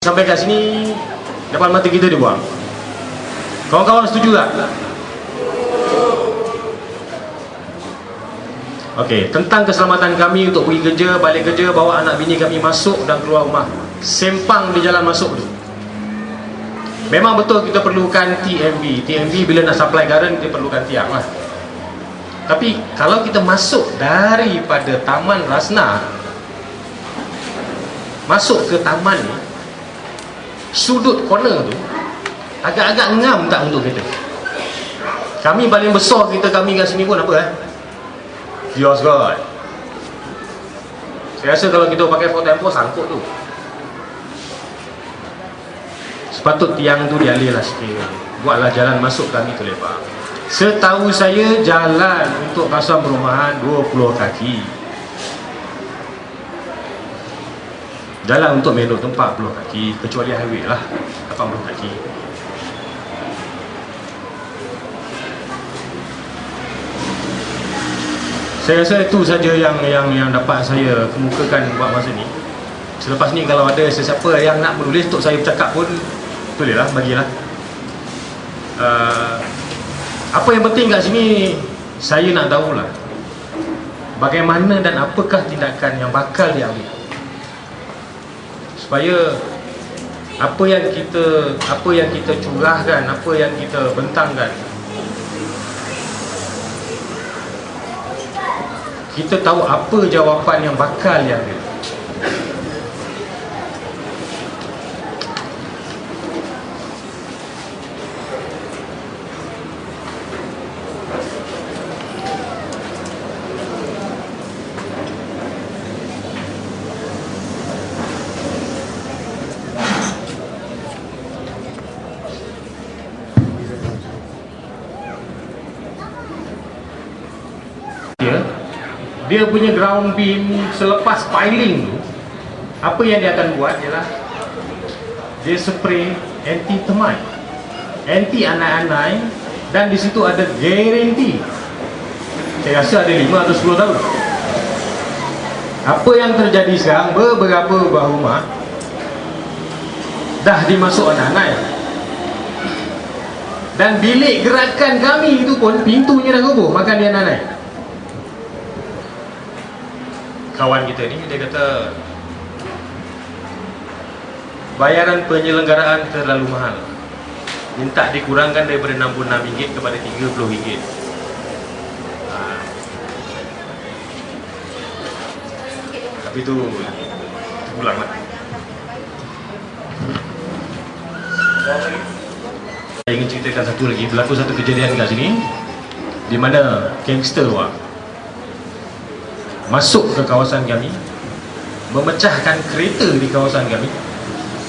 Sampai kat sini depan mata kita dibuang. Kawan-kawan setuju tak? Okey, tentang keselamatan kami untuk pergi kerja, balik kerja, bawa anak bini kami masuk dan keluar rumah, sempang di jalan masuk tu. Memang betul kita perlukan TMB. TMB bila nak supply garan kita perlukan tiang lah. Tapi kalau kita masuk daripada Taman Rasna masuk ke taman ni, sudut corner tu agak-agak ngam tak untuk kita. Kami paling besar kita kami kat sini pun apa Vios God. Saya rasa kalau kita pakai Ford Tempo sangkut tu. Sepatut tiang tu dialihlah sikit. Buatlah jalan masuk kami tu lebar. Setahu saya jalan untuk kawasan perumahan 20 kaki. Jalan untuk main road tu 40 kaki, kecuali highway lah 80 kaki. Saya rasa itu saja yang dapat saya kemukakan buat masa ni. Selepas ni kalau ada sesiapa yang nak menulis untuk saya bercakap pun, tulislah, bagilah. Apa yang penting kat sini saya nak tahulah bagaimana dan apakah tindakan yang bakal diambil supaya apa yang kita curahkan, apa yang kita bentangkan, kita tahu apa jawapan yang bakal diambil. Dia punya ground beam selepas piling tu, apa yang dia akan buat ialah dia spray anti termite, anti anai-anai, dan di situ ada guarantee. Saya rasa ada 5 atau 10 tahun. Apa yang terjadi sekarang, beberapa buah rumah dah dimasuk anai-anai, dan bilik gerakan kami itu pun pintunya dah roboh makan dia anai-anai. Kawan kita ni dia kata bayaran penyelenggaraan terlalu mahal, minta dikurangkan daripada RM66 kepada RM30. Tapi tu pulang lah. Saya ingin ceritakan satu lagi. Berlaku satu kejadian kat sini di mana gangster masuk ke kawasan kami, memecahkan kereta di kawasan kami,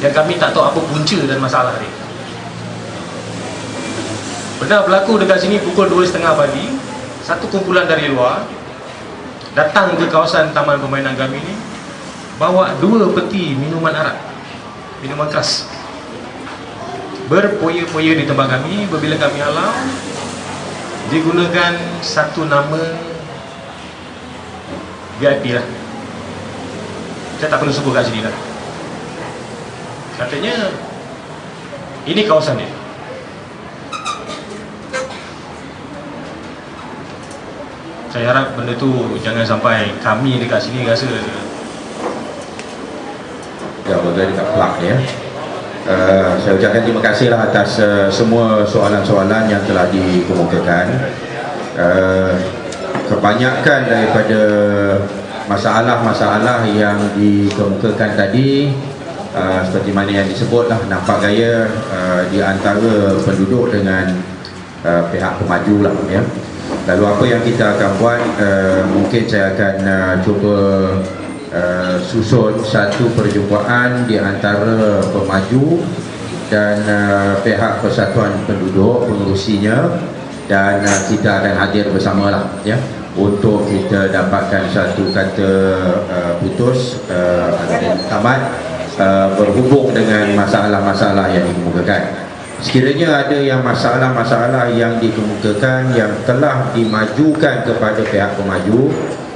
dan kami tak tahu apa punca dan masalah dia. Benar berlaku dekat sini pukul 2.30 pagi. Satu kumpulan dari luar datang ke kawasan taman permainan kami ni, bawa 2 peti minuman arak, minuman keras, berpoya-poya di tempat kami. Bila kami halau, digunakan satu nama VIP lah. Saya tak perlu sebut kat sini lah. Katanya ini kawasan dia. Saya harap benda tu jangan sampai kami dekat sini rasa. Ya, betul dekat plug ya. Saya ucapkan terima kasih lah atas semua soalan-soalan yang telah dikemukakan. Kebanyakan daripada masalah-masalah yang dikemukakan tadi, seperti mana yang disebutlah, nampak gaya di antara penduduk dengan pihak pemaju lah ya. Lalu apa yang kita akan buat, mungkin saya akan cuba susun satu perjumpaan di antara pemaju dan pihak Persatuan Penduduk, pengurusinya, dan kita akan hadir bersamalah ya, untuk kita dapatkan satu kata putus tamat berhubung dengan masalah-masalah yang dikemukakan. Sekiranya ada yang masalah-masalah yang dikemukakan yang telah dimajukan kepada pihak pemaju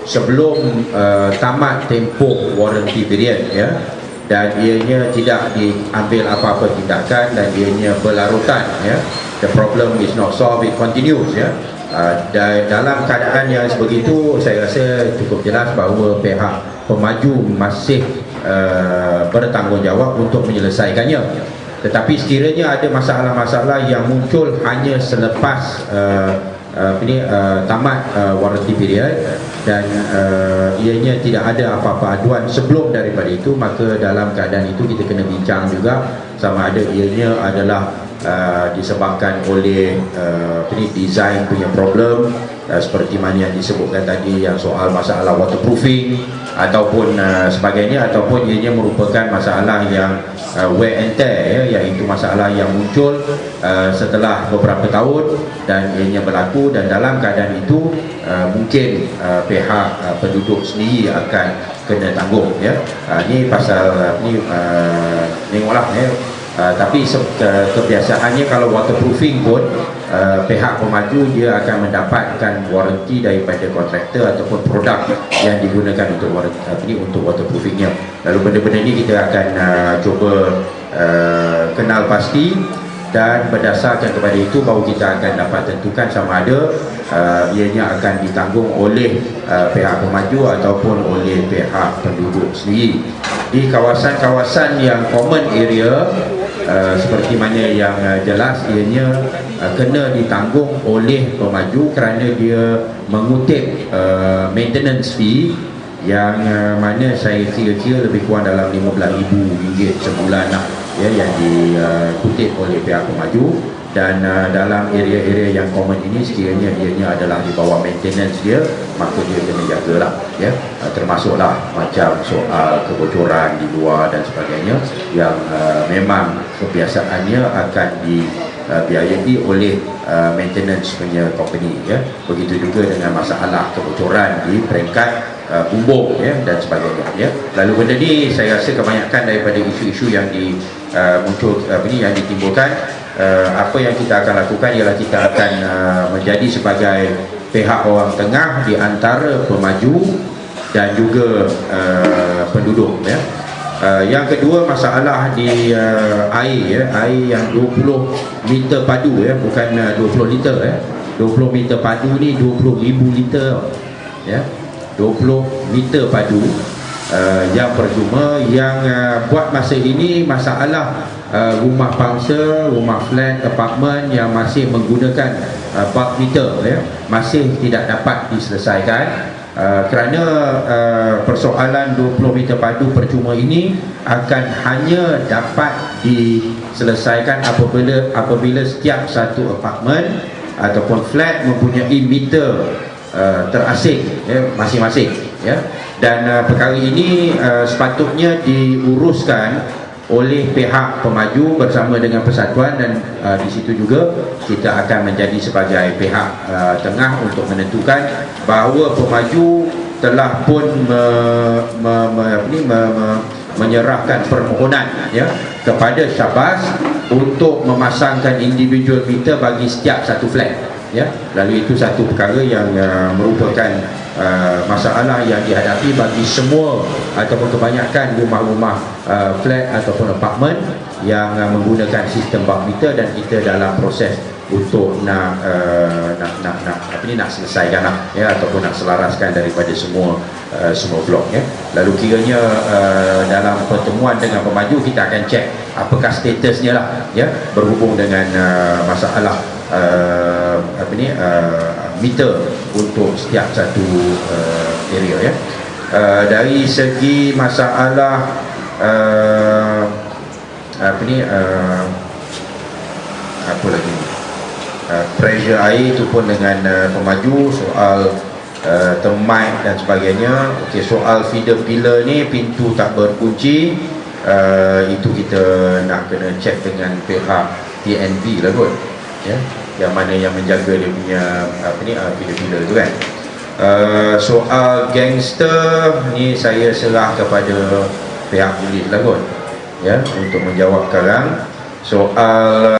sebelum tamat tempoh warranty period ya, dan ianya tidak diambil apa-apa tindakan dan ianya berlarutan, ya. The problem is not solved, it continues, ya. Dalam keadaan yang sebegitu, saya rasa cukup jelas bahawa pihak pemaju masih bertanggungjawab untuk menyelesaikannya. Tetapi sekiranya ada masalah-masalah yang muncul hanya selepas tamat warranty period dan ianya tidak ada apa-apa aduan sebelum daripada itu, maka dalam keadaan itu kita kena bincang juga sama ada ianya adalah disebabkan oleh design punya problem, seperti mana yang disebutkan tadi, yang soal masalah waterproofing ataupun sebagainya, ataupun ianya merupakan masalah yang wear and tear, ya, iaitu masalah yang muncul setelah beberapa tahun dan ianya berlaku, dan dalam keadaan itu mungkin pihak penduduk sendiri akan kena tanggung, ya. Ni pasal ni tengoklah, ya. Tapi kebiasaannya kalau waterproofing pun pihak pemaju dia akan mendapatkan waranti daripada kontraktor ataupun produk yang digunakan untuk waterproofingnya. Lalu benda-benda ini kita akan cuba kenal pasti, dan berdasarkan kepada itu baru kita akan dapat tentukan sama ada ianya akan ditanggung oleh pihak pemaju ataupun oleh pihak penduduk sendiri. Di kawasan-kawasan yang common area, seperti mana yang jelas ianya kena ditanggung oleh pemaju kerana dia mengutip maintenance fee yang mana saya kira-kira lebih kurang dalam RM15,000 sebulan lah, ya, yang dikutip oleh pihak pemaju. Dan dalam area-area yang common ini, sekiranya ianya adalah di bawah maintenance dia, maka dia kena jagalah, ya. Termasuklah macam soal kebocoran di luar dan sebagainya yang memang kebiasaannya akan dibiayai oleh maintenance punya company, ya. Begitu juga dengan masalah kebocoran di peringkat bumbung, ya, dan sebagainya, ya. Lalu benda ni saya rasa kebanyakan daripada isu-isu yang muncul yang ditimbulkan, apa yang kita akan lakukan ialah kita akan menjadi sebagai pihak orang tengah di antara pemaju dan juga penduduk, ya. Yang kedua, masalah di air, ya, air yang 20 meter padu, ya, bukan 20 liter, ya. 20 meter padu ni 20,000 liter, ya. 20 meter padu yang percuma, yang buat masa ini masalah rumah pangsa, rumah flat, apartmen yang masih menggunakan bulk meter, ya, masih tidak dapat diselesaikan kerana persoalan 20 meter padu percuma ini akan hanya dapat diselesaikan apabila setiap satu apartmen ataupun flat mempunyai meter terasing, ya, masing-masing, ya. Dan perkara ini sepatutnya diuruskan oleh pihak pemaju bersama dengan persatuan, dan di situ juga kita akan menjadi sebagai pihak tengah untuk menentukan bahawa pemaju telah pun menyerahkan permohonan, ya, kepada Syabas untuk memasangkan individual meter bagi setiap satu flat, ya. Lalu itu satu perkara yang merupakan masalah yang dihadapi bagi semua ataupun kebanyakan rumah-rumah flat ataupun apartmen yang menggunakan sistem bulk meter, dan kita dalam proses untuk nak selesaikan, ya, ataupun nak selaraskan daripada semua blok, ya. Lalu kiranya dalam pertemuan dengan pemaju kita akan cek apakah statusnya lah, ya, berhubung dengan masalah meter untuk setiap satu area, ya. Dari segi masalah apa lagi, pressure air itu pun dengan pemaju, soal termite dan sebagainya. Okey, soal feeder pillar ni pintu tak berkunci, itu kita nak kena cek dengan pihak TNB lah kot, ya, yang mana yang menjaga dia punya feeder pillar tu, kan. Soal gangster ni saya serah kepada pihak polis lah kot, ya, untuk menjawab sekarang. Soal